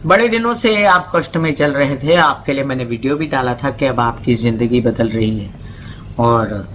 बड़े दिनों से आप कष्ट में चल रहे थे, आपके लिए मैंने वीडियो भी डाला था कि अब आपकी ज़िंदगी बदल रही है। और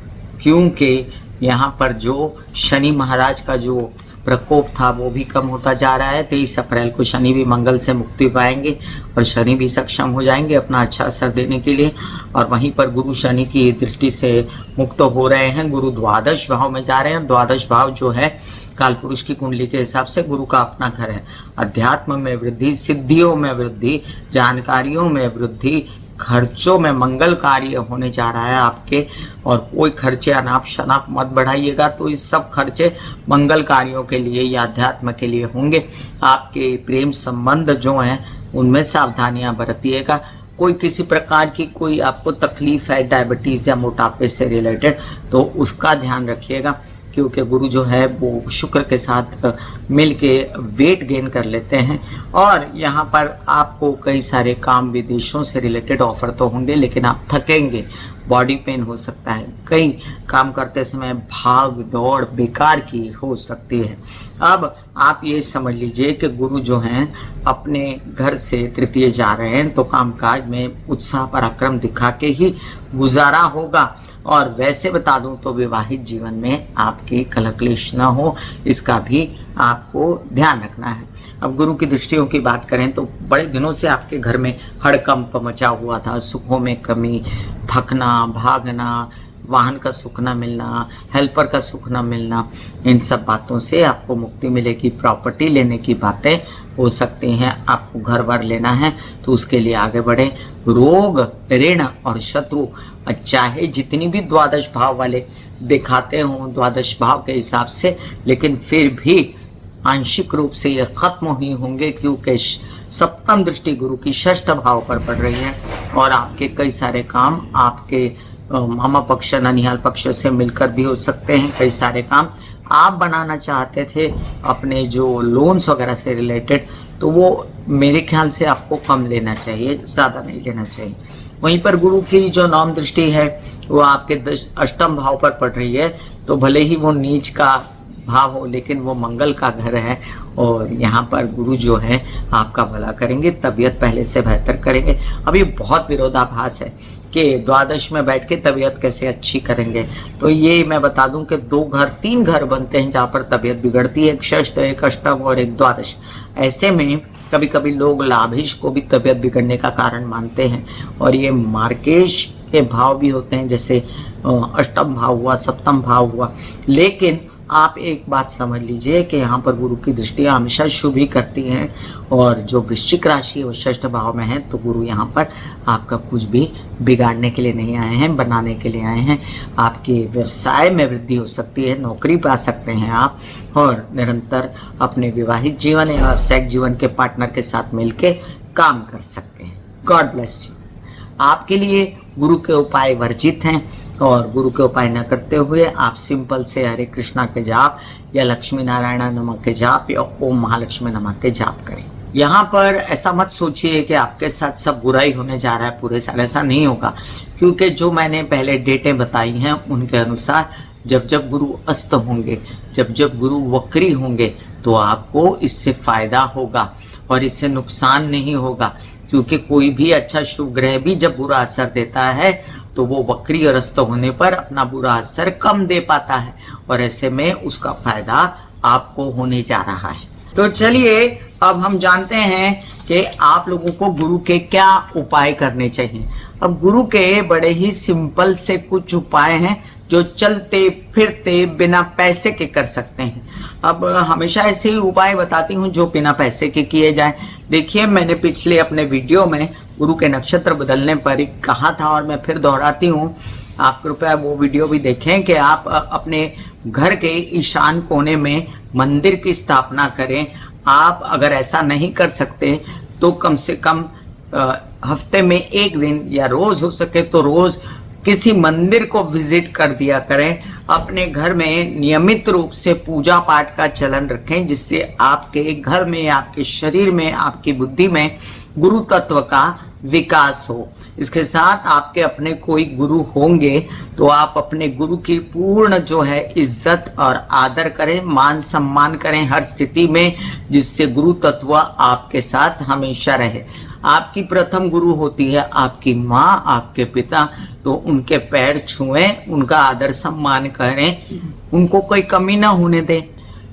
क्योंकि यहाँ पर जो शनि महाराज का जो प्रकोप था वो भी कम होता जा रहा है। 23 अप्रैल को शनि भी मंगल से मुक्ति पाएंगे और शनि भी सक्षम हो जाएंगे अपना अच्छा असर देने के लिए। और वहीं पर गुरु शनि की दृष्टि से मुक्त हो रहे हैं। गुरु द्वादश भाव में जा रहे हैं। द्वादश भाव जो है काल पुरुष की कुंडली के हिसाब से गुरु का अपना घर है। अध्यात्म में वृद्धि, सिद्धियों में वृद्धि, जानकारियों में वृद्धि, खर्चों में मंगल कार्य होने जा रहा है आपके। और कोई खर्चे अनाप शनाप मत बढ़ाइएगा, तो इस सब खर्चे मंगल कार्यों के लिए या अध्यात्म के लिए होंगे। आपके प्रेम संबंध जो हैं उनमें सावधानियां बरतिएगा। कोई किसी प्रकार की कोई आपको तकलीफ है डायबिटीज़ या मोटापे से रिलेटेड, तो उसका ध्यान रखिएगा, क्योंकि गुरु जो है वो शुक्र के साथ मिल के वेट गेन कर लेते हैं। और यहाँ पर आपको कई सारे काम विदेशों से रिलेटेड ऑफर तो होंगे, लेकिन आप थकेंगे, बॉडी पेन हो सकता है, कई काम करते समय भाग दौड़ बेकार की हो सकती है। अब आप ये समझ लीजिए कि गुरु जो हैं अपने घर से तृतीय जा रहे हैं, तो कामकाज में उत्साह पराक्रम दिखा के ही गुजारा होगा। और वैसे बता दूं तो विवाहित जीवन में आपकी कलह क्लेश न हो, इसका भी आपको ध्यान रखना है। अब गुरु की दृष्टियों की बात करें तो बड़े दिनों से आपके घर में हड़कंप मचा हुआ था, सुखों में कमी, थकना, भागना, वाहन का सुख न मिलना, हेल्पर का सुख न मिलना, इन सब बातों से आपको मुक्ति मिलेगी। प्रॉपर्टी लेने की बातें हो सकती हैं, आपको घर बार लेना है तो उसके लिए आगे बढ़े। रोग, ऋण और शत्रु चाहे जितनी भी द्वादश भाव वाले दिखाते हों द्वादश भाव के हिसाब से, लेकिन फिर भी आंशिक रूप से ये खत्म ही होंगे, क्योंकि सप्तम दृष्टि गुरु की षष्ठ भाव पर पड़ रही है। और आपके कई सारे काम आपके मामा पक्ष ननिहाल पक्ष से मिलकर भी हो सकते हैं। कई सारे काम आप बनाना चाहते थे अपने जो लोन्स वगैरह से रिलेटेड, तो वो मेरे ख्याल से आपको कम लेना चाहिए, ज़्यादा नहीं लेना चाहिए। वहीं पर गुरु की जो नवम दृष्टि है वो आपके अष्टम भाव पर पड़ रही है, तो भले ही वो नीच का भाव हो, लेकिन वो मंगल का घर है। और यहाँ पर गुरु जो है आपका भला करेंगे, तबीयत पहले से बेहतर करेंगे। अभी बहुत विरोधाभास है कि द्वादश में बैठ के तबीयत कैसे अच्छी करेंगे, तो ये मैं बता दूं कि 3 घर बनते हैं जहाँ पर तबीयत बिगड़ती है, एक षष्ठ, एक अष्टम और एक द्वादश। ऐसे में कभी कभी लोग लाभिश को भी तबीयत बिगड़ने का कारण मानते हैं। और ये मार्केश के भाव भी होते हैं, जैसे अष्टम भाव हुआ, सप्तम भाव हुआ। लेकिन आप एक बात समझ लीजिए कि यहाँ पर गुरु की दृष्टियाँ हमेशा शुभ ही करती हैं। और जो वृश्चिक राशि वो षष्ठ भाव में है, तो गुरु यहाँ पर आपका कुछ भी बिगाड़ने के लिए नहीं आए हैं, बनाने के लिए आए हैं। आपके व्यवसाय में वृद्धि हो सकती है, नौकरी पा सकते हैं आप, और निरंतर अपने विवाहित जीवन या व्यावसायिक जीवन के पार्टनर के साथ मिलके काम कर सकते हैं। God bless you. आपके लिए गुरु के उपाय वर्जित हैं, और गुरु के उपाय न करते हुए आप सिंपल से हरे कृष्णा के जाप या लक्ष्मी नारायण नमः के जाप या ओम महालक्ष्मी नमः के जाप करें। यहाँ पर ऐसा मत सोचिए कि आपके साथ सब बुरा ही होने जा रहा है पूरे साल, ऐसा नहीं होगा। क्योंकि जो मैंने पहले डेटें बताई हैं उनके अनुसार जब जब गुरु अस्त होंगे, जब जब गुरु वक्री होंगे, तो आपको इससे फायदा होगा और इससे नुकसान नहीं होगा। क्योंकि कोई भी अच्छा शुभ ग्रह भी जब बुरा असर देता है तो वो वक्री और अस्त होने पर अपना बुरा असर कम दे पाता है, और ऐसे में उसका फायदा आपको होने जा रहा है। तो चलिए अब हम जानते हैं कि आप लोगों को गुरु के क्या उपाय करने चाहिए। अब गुरु के बड़े ही सिंपल से कुछ उपाय हैं जो चलते फिरते बिना पैसे के कर सकते हैं। अब हमेशा ऐसे ही उपाय बताती हूँ जो बिना पैसे के किए जाए। देखिए, मैंने पिछले अपने वीडियो में गुरु के नक्षत्र बदलने पर कहा था, और मैं फिर दोहराती हूँ, आप कृपया वो वीडियो भी देखें कि आप अपने घर के ईशान कोने में मंदिर की स्थापना करें। आप अगर ऐसा नहीं कर सकते तो कम से कम हफ्ते में एक दिन या रोज हो सके तो रोज किसी मंदिर को विजिट कर दिया करें। अपने घर में नियमित रूप से पूजा पाठ का चलन रखें, जिससे आपके घर में, आपके शरीर में, आपकी बुद्धि में गुरु तत्व का विकास हो। इसके साथ आपके अपने कोई गुरु होंगे तो आप अपने गुरु की पूर्ण जो है इज्जत और आदर करें, मान सम्मान करें हर स्थिति में, जिससे गुरु तत्व आपके साथ हमेशा रहे। आपकी प्रथम गुरु होती है आपकी माँ, आपके पिता, तो उनके पैर छुएं, उनका आदर सम्मान करें, उनको कोई कमी ना होने दें।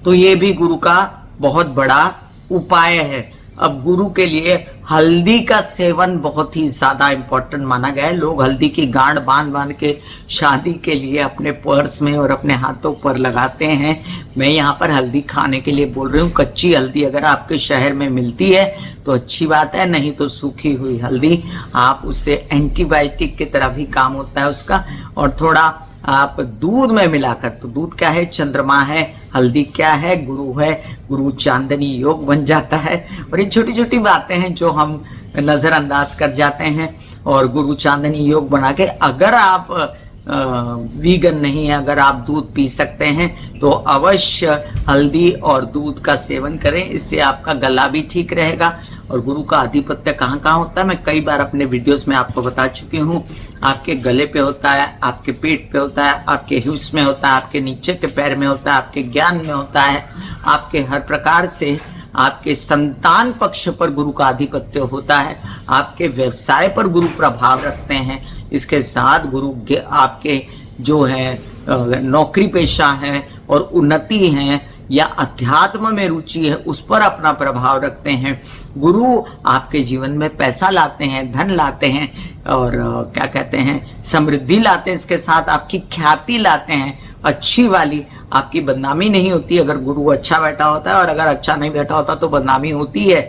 तो ये भी गुरु का बहुत बड़ा उपाय है। अब गुरु के लिए हल्दी का सेवन बहुत ही ज्यादा इंपॉर्टेंट माना गया है। लोग हल्दी की गांठ बांध बांध के शादी के लिए अपने पर्स में और अपने हाथों पर लगाते हैं। मैं यहाँ पर हल्दी खाने के लिए बोल रही हूँ। कच्ची हल्दी अगर आपके शहर में मिलती है तो अच्छी बात है, नहीं तो सूखी हुई हल्दी, आप उससे एंटीबायोटिक की तरह भी काम होता है उसका। और थोड़ा आप दूध में मिलाकर, तो दूध क्या है, चंद्रमा है, हल्दी क्या है, गुरु है, गुरु चांदनी योग बन जाता है। और ये छोटी छोटी बातें हैं जो हम नजरअंदाज कर जाते हैं। और गुरु चांदनी योग बना के, अगर आप वीगन नहीं है, अगर आप दूध पी सकते हैं तो अवश्य हल्दी और दूध का सेवन करें। इससे आपका गला भी ठीक रहेगा। और गुरु का आधिपत्य कहाँ कहाँ होता है, मैं कई बार अपने वीडियोस में आपको बता चुकी हूँ। आपके गले पे होता है, आपके पेट पे होता है, आपके हिप्स में होता है, आपके नीचे के पैर में होता है, आपके ज्ञान में होता है, आपके हर प्रकार से आपके संतान पक्ष पर गुरु का आधिपत्य होता है, आपके व्यवसाय पर गुरु प्रभाव रखते हैं। इसके साथ गुरु आपके जो है नौकरी पेशा है और उन्नति है या अध्यात्म में रुचि है, उस पर अपना प्रभाव रखते हैं। गुरु आपके जीवन में पैसा लाते हैं, धन लाते हैं और क्या कहते हैं, समृद्धि लाते हैं। इसके साथ आपकी ख्याति लाते हैं, अच्छी वाली। आपकी बदनामी नहीं होती अगर गुरु अच्छा बैठा होता है, और अगर अच्छा नहीं बैठा होता तो बदनामी होती है।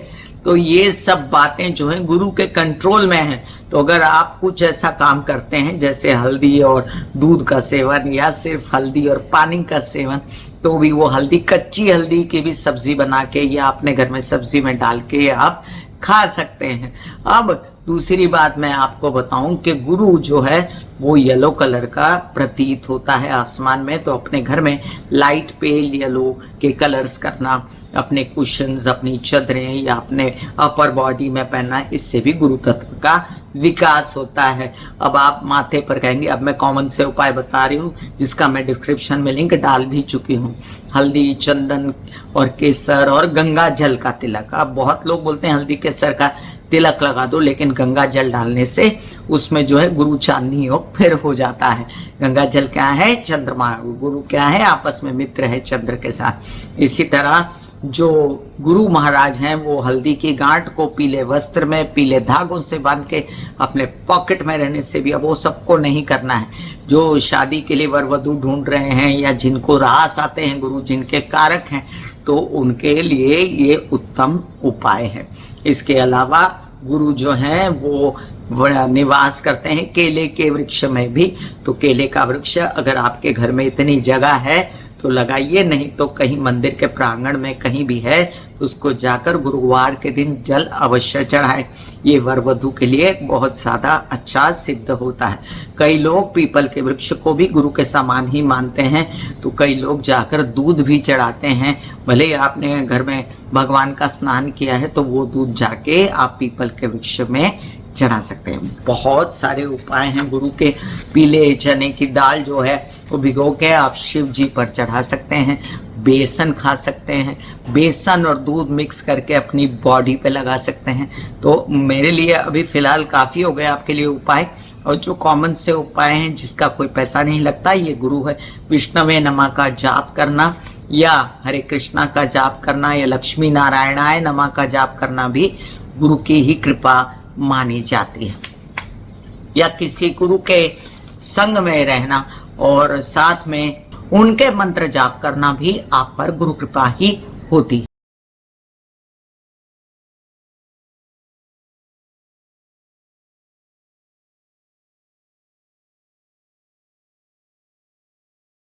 तो ये सब बातें जो हैं गुरु के कंट्रोल में हैं। तो अगर आप कुछ ऐसा काम करते हैं जैसे हल्दी और दूध का सेवन या सिर्फ हल्दी और पानी का सेवन, तो भी वो हल्दी, कच्ची हल्दी की भी सब्जी बना के या अपने घर में सब्जी में डाल के आप खा सकते हैं। अब दूसरी बात मैं आपको बताऊं कि गुरु जो है वो येलो कलर का प्रतीत होता है आसमान में। तो अपने घर में लाइट पेल येलो के कलर्स करना, अपने कुशन्स, अपनी चादरें या अपने अपर बॉडी में पहनना, इससे भी गुरु तत्व का विकास होता है। अब आप माथे पर कहेंगे, अब मैं कॉमन से उपाय बता रही हूँ जिसका मैं डिस्क्रिप्शन में लिंक डाल भी चुकी हूँ। हल्दी, चंदन और केसर और गंगा जल का तिलक। अब बहुत लोग बोलते हैं हल्दी केसर का तिलक लगा दो, लेकिन गंगा जल डालने से उसमें जो है गुरु चांदनी योग फिर हो जाता है। गंगा जल क्या है, चंद्रमा, गुरु क्या है, आपस में मित्र है चंद्र के साथ। इसी तरह जो गुरु महाराज हैं वो हल्दी की गांठ को पीले वस्त्र में, पीले धागों से बांध के अपने पॉकेट में रहने से भी, अब वो सबको नहीं करना है। जो शादी के लिए वर वधू ढूंढ रहे हैं या जिनको रास आते हैं गुरु, जिनके कारक हैं, तो उनके लिए ये उत्तम उपाय है। इसके अलावा गुरु जो हैं वो निवास करते हैं केले के वृक्ष में भी। तो केले का वृक्ष अगर आपके घर में इतनी जगह है तो लगाइए, नहीं तो कहीं मंदिर के प्रांगण में कहीं भी है तो उसको जाकर गुरुवार के दिन जल अवश्य चढ़ाएं। ये वर वधू के लिए बहुत ज्यादा अच्छा सिद्ध होता है। कई लोग पीपल के वृक्ष को भी गुरु के समान ही मानते हैं, तो कई लोग जाकर दूध भी चढ़ाते हैं। भले ही आपने घर में भगवान का स्नान किया है तो वो दूध जाके आप पीपल के वृक्ष में चढ़ा सकते हैं। बहुत सारे उपाय हैं गुरु के। पीले चने की दाल जो है वो भिगो के आप शिव जी पर चढ़ा सकते हैं। बेसन खा सकते हैं, बेसन और दूध मिक्स करके अपनी बॉडी पे लगा सकते हैं। तो मेरे लिए अभी फिलहाल काफ़ी हो गए आपके लिए उपाय। और जो कॉमन से उपाय हैं जिसका कोई पैसा नहीं लगता, ये गुरु है। विष्णवे नमः का जाप करना या हरे कृष्णा का जाप करना या लक्ष्मी नारायणाय नमः का जाप करना भी गुरु की ही कृपा मानी जाती है। या किसी गुरु के संग में रहना और साथ में उनके मंत्र जाप करना भी आप पर गुरु कृपा ही होती है।